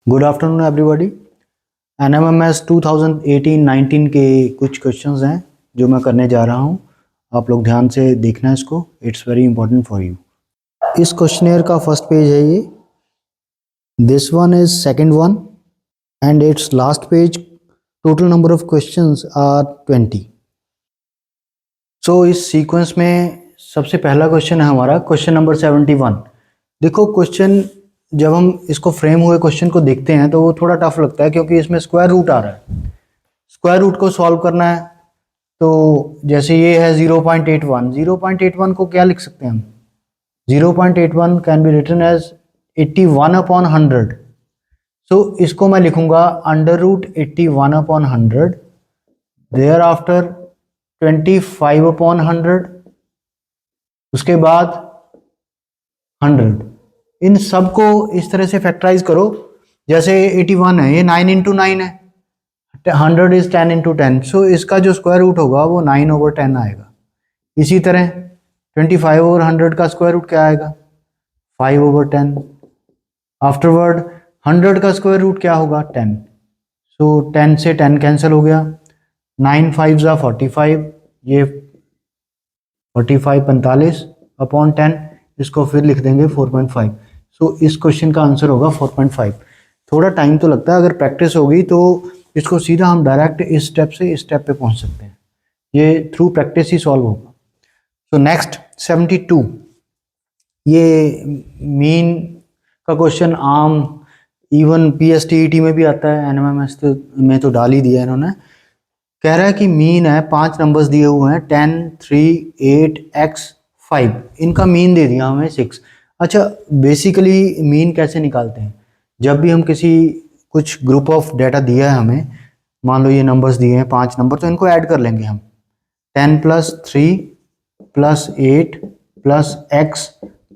Good afternoon everybody. NMIMS 2018-19 के कुछ questions हैं जो मैं करने जा रहा हूं। आप लोग ध्यान से देखना इसको, it's very important for you. इस क्वेश्चनेयर का फर्स्ट पेज है ये, this one is second one and it's last page. Total number of questions are 20। So इस सीक्वेंस में सबसे पहला क्वेश्चन है हमारा क्वेश्चन नंबर 71। देखो क्वेश्चन, जब हम इसको फ्रेम हुए क्वेश्चन को देखते हैं तो वो थोड़ा टफ लगता है क्योंकि इसमें स्क्वायर रूट आ रहा है। स्क्वायर रूट को सॉल्व करना है तो जैसे ये है 0.81, 0.81 को क्या लिख सकते हैं हम? 0.81 कैन बी रिटन एज 81/100। सो इसको मैं लिखूंगा अंडर रूट 81/100, देयर आफ्टर 25/100, उसके बाद 100। इन सब को इस तरह से फैक्टराइज करो। जैसे 81 है, ये 9 इंटू 9 है, 100 इज 10 इंटू 10। सो इसका जो स्क्वायर रूट होगा वो 9/10 आएगा। इसी तरह 25/100 का स्क्वायर रूट क्या आएगा? 5/10। आफ्टरवर्ड 100 का स्क्वायर रूट क्या होगा? 10। सो 10 से 10 कैंसिल हो गया, 9 5 ज़ा 45, ये 45 45/10, इसको फिर लिख देंगे 4.5। सो इस क्वेश्चन का आंसर होगा 4.5। थोड़ा टाइम तो लगता है, अगर प्रैक्टिस होगी तो इसको सीधा हम डायरेक्ट इस स्टेप से इस स्टेप पे पहुंच सकते हैं। ये थ्रू प्रैक्टिस ही सॉल्व होगा। सो नेक्स्ट 72, ये मीन का क्वेश्चन आम इवन PSTET में भी आता है, एनएमएमएस में तो डाल ही दिया इन्होंने। कह रहा है कि मीन है, 5 नंबर्स दिए हुए हैं 10, 3, 8, x, 5। इनका मीन दे दिया हमें 6। अच्छा, बेसिकली मीन कैसे निकालते हैं? जब भी हम किसी कुछ ग्रुप ऑफ डेटा दिया है हमें, मान लो ये नंबर्स दिए हैं 5 नंबर, तो इनको ऐड कर लेंगे हम। 10 + 3 + 8 + x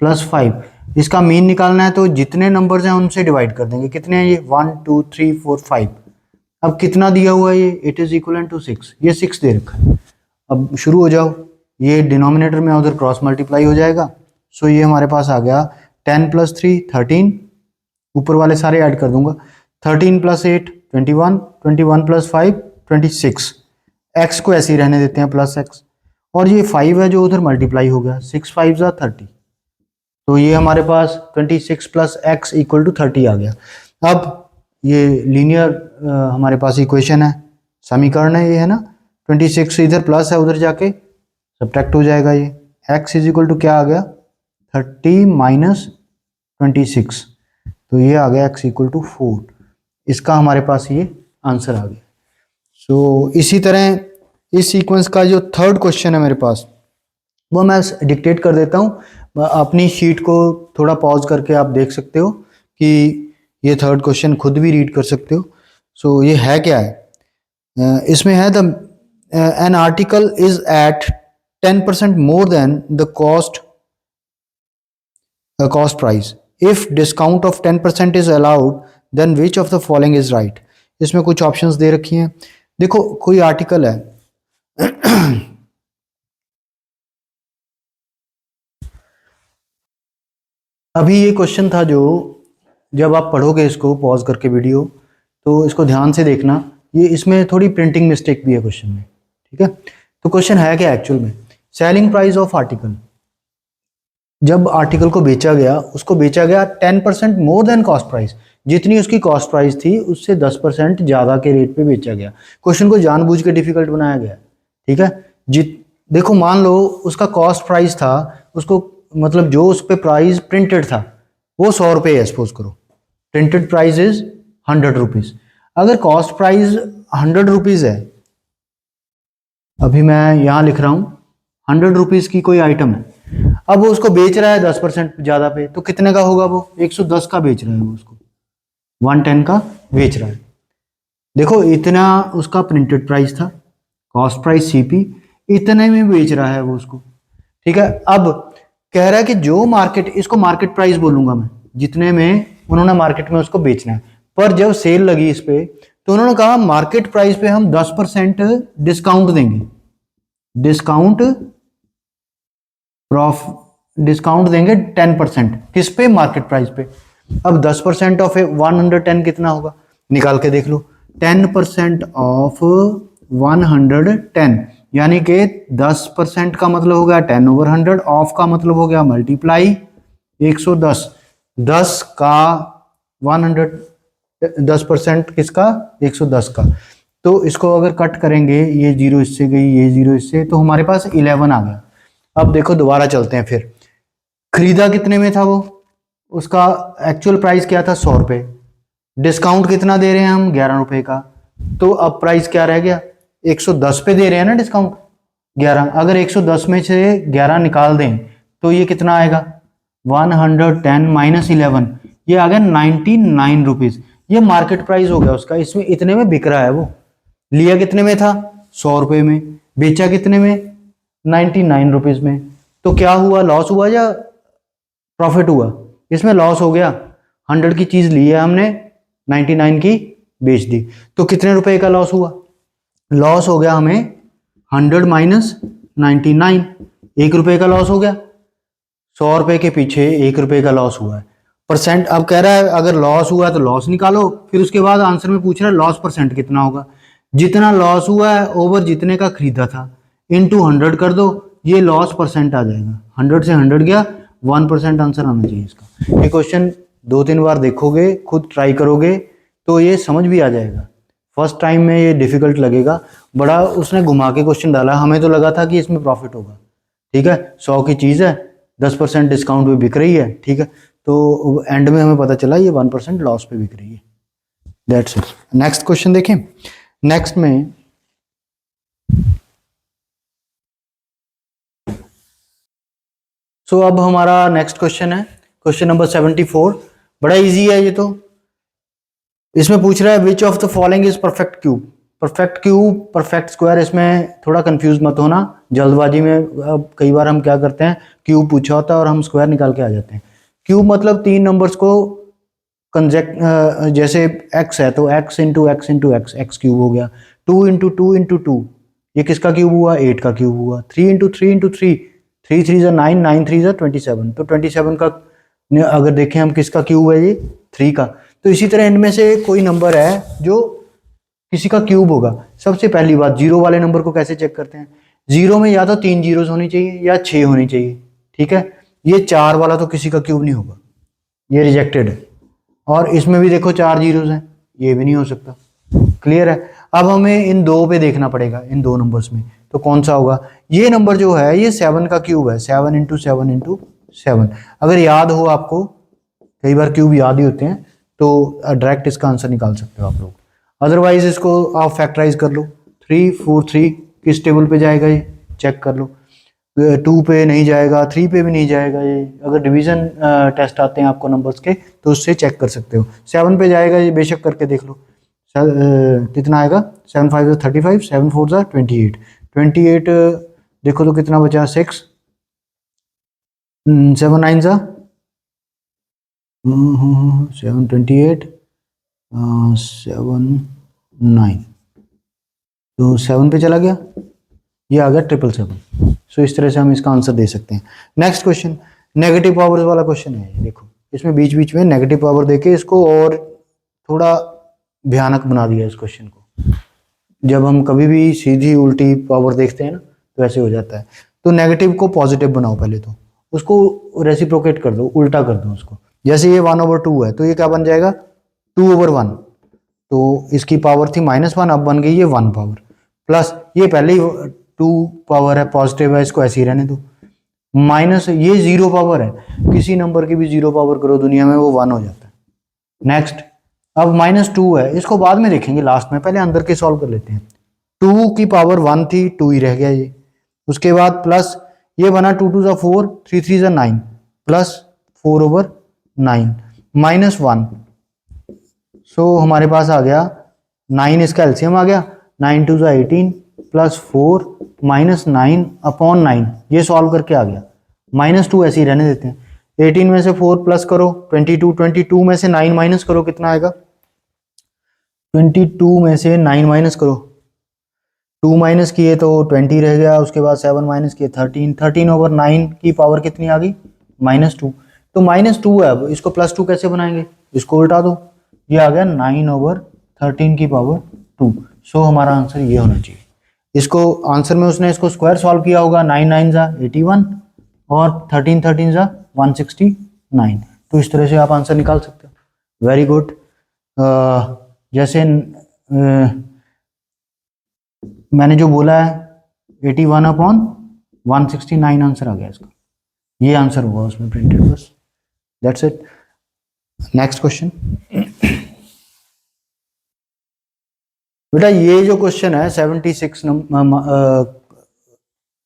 + 5, इसका मीन निकालना है तो जितने नंबर्स हैं उनसे डिवाइड कर देंगे। कितने हैं ये? 1 2 3 4 5। अब कितना दिया हुआ है ये? It is equal to 6। ये 6 दे रखा है। अब शुरू हो जाओ, ये डिनोमिनेटर में उधर क्रॉस मल्टीप्लाई हो जाएगा। सो ये हमारे पास आ गया 10 + 3 13, ऊपर वाले सारे ऐड कर दूंगा। 13 + 8 21, 21 + 5 26। एक्स को ऐसे ही रहने देते हैं +x, और ये 5 है जो उधर मल्टीप्लाई हो गया, 6 5 ज़ा 30। तो ये हमारे पास 26 + x = 30 आ गया। अब ये लीनियर हमारे पास इक्वेशन है, समीकरण है ये, है ना। 26 इधर प्लस है, उधर जाके सब्ट्रैक्ट हो जाएगा। ये x = क्या आ गया? 30 - 26, तो ये आ गया x = 4। इसका हमारे पास ये आंसर आ गया। सो इसी तरह इस सीक्वेंस का जो थर्ड क्वेश्चन है मेरे पास, वो मैं डिक्टेट कर देता हूँ। अपनी शीट को थोड़ा पॉज करके आप देख सकते हो कि ये थर्ड क्वेश्चन खुद भी रीड कर सकते हो। सो ये है क्या है? इसमें है the an article is at 10% more than the cost price. If discount of 10% is allowed then which of the following is right. इसमें कुछ ऑप्शंस दे रखी हैं। देखो कोई आर्टिकल है अभी ये क्वेश्चन था जो, जब आप पढ़ोगे इसको पॉज करके वीडियो, तो इसको ध्यान से देखना। ये इसमें थोड़ी प्रिंटिंग मिस्टेक भी है क्वेश्चन में, ठीक है। तो क्वेश्चन है क्या एक्चुअल में? सेलिंग प्राइस ऑफ आर्टिकल, जब आर्टिकल को बेचा गया, उसको बेचा गया 10% मोर देन कॉस्ट प्राइस। जितनी उसकी कॉस्ट प्राइस थी उससे 10% ज़्यादा के रेट पे बेचा गया। क्वेश्चन को जानबूझ के डिफिकल्ट बनाया गया, ठीक है। देखो मान लो उसका कॉस्ट प्राइस था, उसको मतलब जो उस पर प्राइस प्रिंटेड था वो 100 रुपये है, सपोज करो। Printed price is 100 rupees. अगर कॉस्ट प्राइस 100 रुपीज़ है, अभी मैं यहाँ लिख रहा हूँ 100 रुपीज़ की कोई आइटम है, अब वो उसको बेच रहा है 10% ज़्यादा पे, तो कितने का होगा? वो 110 का बेच रहा है, वो उसको 110 का बेच रहा है। देखो इतना उसका प्रिंटेड प्राइस था, कॉस्ट प्राइस CP, इतने में बेच रहा है वो उसको, ठीक है। अब कह रहा है कि जो मार्केट, इसको मार्केट प्राइस बोलूंगा मैं, जितने में उन्होंने मार्केट में उसको बेचना है। पर जब सेल लगी इस पे, तो उन्होंने कहा मार्केट प्राइस पे हम 10% डिस्काउंट देंगे। डिस्काउंट देंगे 10%। किस पे? मार्केट प्राइस पे। अब 10% ऑफ 110 कितना होगा, निकाल के देख लो। 10% ऑफ 110 यानी कि 10% का मतलब हो गया 10/100, ऑफ का मतलब हो गया मल्टीप्लाई 110। 10 का 100, 10% किसका, 110 का। तो इसको अगर कट करेंगे, ये जीरो इससे गई, ये जीरो इससे, तो हमारे पास 11 आ गया। अब देखो दोबारा चलते हैं फिर, खरीदा कितने में था वो, उसका एक्चुअल प्राइस क्या था 100 रुपये, डिस्काउंट कितना दे रहे हैं हम 11 रुपए का, तो अब प्राइस क्या रह गया 110 पे दे रहे हैं ना डिस्काउंट 11, अगर 110 में से 11 निकाल दें तो ये कितना आएगा 110 माइनस 11, ये आ गया 99 रुपीज। ये मार्केट प्राइस हो गया उसका, इसमें इतने में बिक रहा है वो। लिया कितने में था 100 रुपए में, बेचा कितने में 99 रुपीज में। तो क्या हुआ, लॉस हुआ या प्रॉफिट हुआ, इसमें लॉस हो गया। 100 की चीज ली है हमने, 99 की बेच दी, तो कितने रुपए का लॉस हुआ, लॉस हो गया हमें 100 माइनस 99, 1 रुपए का लॉस हो गया। 100 रुपए के पीछे 1 रुपए का लॉस हुआ है। परसेंट अब कह रहा है अगर लॉस हुआ है तो लॉस निकालो, फिर उसके बाद आंसर में पूछ रहा है लॉस परसेंट कितना होगा, जितना लॉस हुआ है ओवर जितने का खरीदा था इनटू 100 कर दो, ये लॉस परसेंट आ जाएगा। 100 से 100 गया, 1% आंसर आना चाहिए इसका। ये क्वेश्चन 2-3 बार देखोगे, खुद ट्राई करोगे तो ये समझ भी आ जाएगा। फर्स्ट टाइम में ये डिफिकल्ट लगेगा, बड़ा उसने घुमा के क्वेश्चन डाला, हमें तो लगा था कि इसमें प्रॉफिट होगा। ठीक है, 100 की चीज़ है, 10% डिस्काउंट पे बिक रही है, ठीक है, तो एंड में हमें पता चला ये 1% लॉस पे बिक रही है। That's it. नेक्स्ट क्वेश्चन देखें। नेक्स्ट में अब हमारा नेक्स्ट क्वेश्चन है क्वेश्चन नंबर 74। बड़ा इजी है ये तो। इसमें पूछ रहा है विच of the following is perfect cube. Perfect cube, perfect square, इसमें थोड़ा कंफ्यूज मत होना, जल्दबाजी में अब कई बार हम क्या करते हैं, क्यूब पूछा होता है और हम स्क्वायर निकाल के आ जाते हैं। क्यूब मतलब 3 नंबर्स को कंजेक्ट, जैसे x है तो x into x into x, x cube हो गया। 2 इंटू टू इंटू टू, ये किसका क्यूब हुआ, 8 का क्यूब हुआ। 3 इंटू थ्री इंटू थ्री, 3 3 जा 9, 9 3 जा 27, तो 27 का अगर देखें हम किसका क्यूब है, ये 3 का। तो इसी तरह इनमें से कोई नंबर है जो किसी का क्यूब होगा। सबसे पहली बात, जीरो वाले नंबर को कैसे चेक करते हैं, जीरो में या तो 3 जीरोस होनी चाहिए या 6 होनी चाहिए, ठीक है। ये 4 वाला तो किसी का क्यूब नहीं होगा, ये रिजेक्टेड है। और इसमें भी देखो 4 जीरोस हैं, ये भी नहीं हो सकता। क्लियर है। अब हमें इन दो पे देखना पड़ेगा, इन दो नंबर्स में, तो कौन सा होगा। ये नंबर जो है ये 7 का क्यूब है, 7 इंटू 7 इंटू 7। अगर याद हो आपको, कई बार क्यूब याद ही होते हैं, तो डायरेक्ट इसका आंसर निकाल सकते हो आप लोग। अदरवाइज इसको आप फैक्टराइज कर लो। 3 4 3 किस टेबल पे जाएगा, ये चेक कर लो। 2 पे नहीं जाएगा, 3 पे भी नहीं जाएगा। ये अगर डिवीजन टेस्ट आते हैं आपको नंबर्स के तो उससे चेक कर सकते हो। 7 पे जाएगा, ये बेशक करके देख लो। कितना आएगा, 7 5 35, 7 4 28, 28 देखो तो कितना बचा, 6, 7 9 7 28, 7 9, तो 7 पे चला गया, ये आ गया 777। सो इस तरह से हम इसका आंसर दे सकते हैं। नेक्स्ट क्वेश्चन नेगेटिव पावर्स वाला क्वेश्चन है। ये देखो इसमें बीच बीच में नेगेटिव पावर देके इसको और थोड़ा भयानक बना दिया इस क्वेश्चन को। जब हम कभी भी सीधी उल्टी पावर देखते हैं ना तो ऐसे हो जाता है। तो नेगेटिव को पॉजिटिव बनाओ, पहले तो उसको रेसिप्रोकेट कर दो, उल्टा कर दो उसको। जैसे ये 1/2 है तो ये क्या बन जाएगा 2/1। तो इसकी पावर थी -1, अब बन गई ये 1 पावर, प्लस ये पहले ही 2 पावर है, पॉजिटिव है, इसको ऐसे ही रहने दो। माइनस ये 0 पावर है, किसी नंबर की भी 0 पावर करो दुनिया में वो 1 हो जाता है। नेक्स्ट, अब -2 है, इसको बाद में देखेंगे लास्ट में, पहले अंदर के सॉल्व कर लेते हैं। 2 की पावर 1 थी, 2 ही रह गया ये। उसके बाद प्लस ये बना 2 2 4, 3 3 9, प्लस 4/9 -1। सो हमारे पास आ गया 9, इसका एलसीएम आ गया, 9 2 18 प्लस 4 -9/9, ये सॉल्व करके आ गया। -2 ऐसे ही रहने देते हैं। 18 में से 4 प्लस करो 22, 22 में से 9 माइनस करो, कितना आएगा 22 में से 9 माइनस करो, 2 माइनस किए तो 20 रह गया। उसके बाद 7 माइनस किए 13, 13/9 की पावर कितनी आ गई -2। तो -2 है, अब इसको +2 कैसे बनाएंगे, इसको उल्टा दो, ये आ गया 9/13 सो हमारा आंसर ये होना चाहिए। इसको आंसर में उसने इसको स्क्वायर सॉल्व किया होगा, 9 9 जा 81 और 13 13 जा 169, तो इस तरह से आप आंसर निकाल सकते हो। Very good. जैसे मैंने जो बोला है 81/169 आंसर आ गया इसका, ये आंसर हुआ उसमें प्रिंटेड, बस दैट्स इट। Next question. बेटा ये जो क्वेश्चन है 76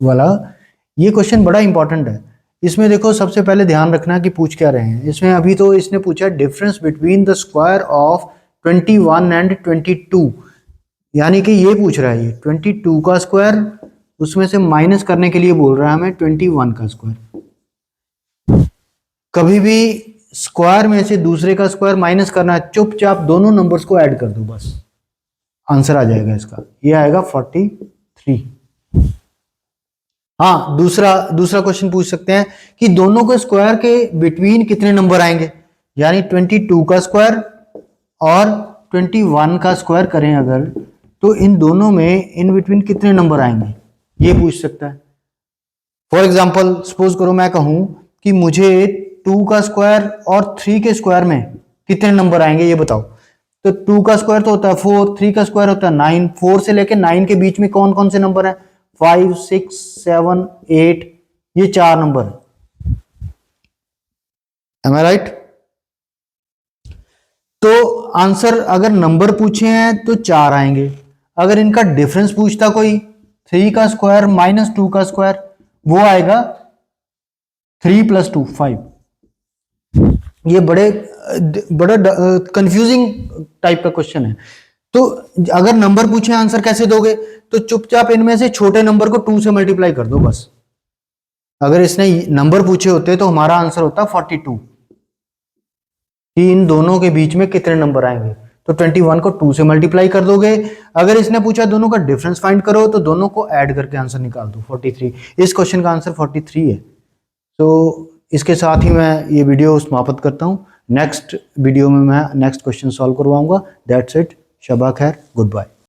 वाला, ये क्वेश्चन बड़ा इंपॉर्टेंट है। इसमें देखो सबसे पहले ध्यान रखना कि पूछ क्या रहे हैं इसमें। अभी तो इसने पूछा difference between the square of 21 and 22, यानी कि ये पूछ रहा है ये 22 का स्क्वायर, उसमें से माइनस करने के लिए बोल रहा है हमें 21 का स्क्वायर। कभी भी स्क्वायर में से दूसरे का स्क्वायर माइनस करना है, चुपचाप दोनों नंबर्स को ऐड कर दो, बस आंसर आ जाएगा इसका, ये आएगा 43। हाँ, दूसरा क्वेश्चन पूछ सकते हैं कि दोनों के स्क्वायर के बिटवीन कितने नंबर आएंगे, यानी 22 का स्क्वायर और 21 का स्क्वायर करें अगर, तो इन दोनों में इन बिटवीन कितने नंबर आएंगे, ये पूछ सकता है। फॉर एग्जाम्पल सपोज करो मैं कहूं कि मुझे 2 का स्क्वायर और 3 के स्क्वायर में कितने नंबर आएंगे ये बताओ। तो 2 का स्क्वायर तो होता है 4, 3 का स्क्वायर होता है 9, 4 से लेके 9 के बीच में कौन कौन से नंबर है, 5 6 7 8, ये 4 नंबर है। Am I right? तो आंसर अगर नंबर पूछे हैं तो 4 आएंगे। अगर इनका डिफरेंस पूछता कोई, 3 का स्क्वायर -2 का स्क्वायर, वो आएगा 3 + 2 5। ये बड़ा कंफ्यूजिंग टाइप का क्वेश्चन है। तो अगर नंबर पूछे आंसर कैसे दोगे, तो चुपचाप इनमें से छोटे नंबर को 2 से मल्टीप्लाई कर दो बस। अगर इसने नंबर पूछे होते तो हमारा आंसर होता 42, कि इन दोनों के बीच में कितने नंबर आएंगे, तो 21 को 2 से मल्टीप्लाई कर दोगे। अगर इसने पूछा दोनों का डिफरेंस फाइंड करो, तो दोनों को ऐड करके आंसर निकाल दो 43। इस क्वेश्चन का आंसर 43 है। तो इसके साथ ही मैं ये वीडियो समाप्त करता हूँ। नेक्स्ट वीडियो में मैं नेक्स्ट क्वेश्चन सॉल्व करवाऊंगा। That's it. शबा खैर, गुड बाय।